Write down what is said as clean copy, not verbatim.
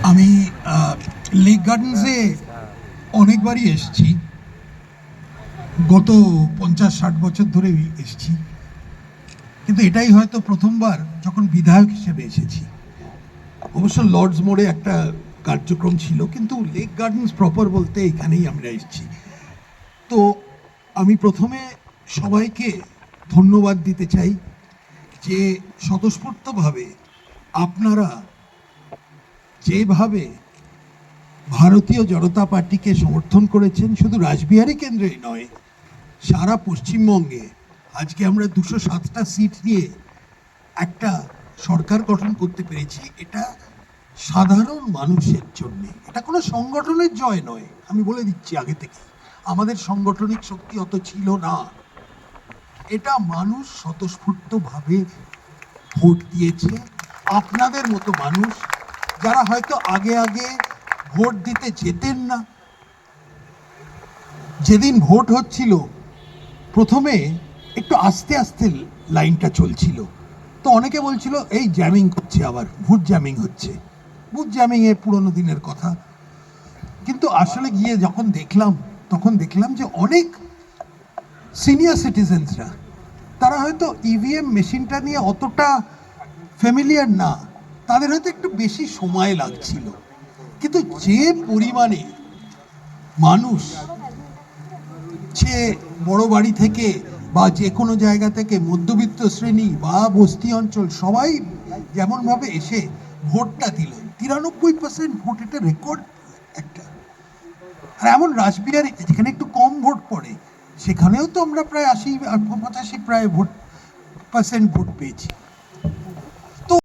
আমি লেক গার্ডেন্সে অনেকবারই এসেছি, গত 50-60 বছর ধরেই এসেছি, কিন্তু এটাই হয়তো প্রথমবার যখন বিধায়ক হিসেবে এসেছি। অবশ্য লর্ডস মোড়ে একটা কার্যক্রম ছিল, কিন্তু লেক গার্ডেন্স প্রপার বলতে এখানেই আমরা এসেছি। তো আমি প্রথমে সবাইকে ধন্যবাদ দিতে চাই যে স্বতঃস্ফূর্তভাবে আপনারা যেভাবে ভারতীয় জনতা পার্টিকে সমর্থন করেছেন, শুধু রাসবিহারী কেন্দ্রেই নয়, সারা পশ্চিমবঙ্গে আজকে আমরা 207টা সিট নিয়ে একটা সরকার গঠন করতে পেরেছি। এটা সাধারণ মানুষের জন্য, এটা কোনো সংগঠনের জয় নয়। আমি বলে দিচ্ছি আগে থেকে, আমাদের সাংগঠনিক শক্তি অত ছিল না। এটা মানুষ স্বতঃস্ফূর্তভাবে ভোট দিয়েছে। আপনাদের মতো মানুষ যারা হয়তো আগে আগে ভোট দিতে যেতেন না, যেদিন ভোট হচ্ছিল প্রথমে একটু আস্তে আস্তে লাইনটা চলছিল, তো অনেকে বলছিল এই জ্যামিং করছে, আবার ভোট জ্যামিং হচ্ছে। ভোট জ্যামিং এর পুরোনো দিনের কথা, কিন্তু আসলে গিয়ে যখন দেখলাম তখন দেখলাম যে অনেক সিনিয়র সিটিজেন্সরা, তারা হয়তো ইভিএম মেশিনটা নিয়ে অতটা ফ্যামিলিয়ার না, তাদের হয়তো একটু বেশি সময় লাগছিল। কিন্তু যে পরিমাণে মানুষ, সে বড় বাড়ি থেকে বা যে কোনো জায়গা থেকে, মধ্যবিত্ত শ্রেণী বা বস্তি অঞ্চল, সবাই যেমনভাবে এসে ভোটটা দিল, 93% ভোট, এটা রেকর্ড একটা। আর এমন রাসবিহারী যেখানে একটু কম ভোট পড়ে, সেখানেও তো আমরা প্রায় 80-85 প্রায় ভোট পেয়েছি।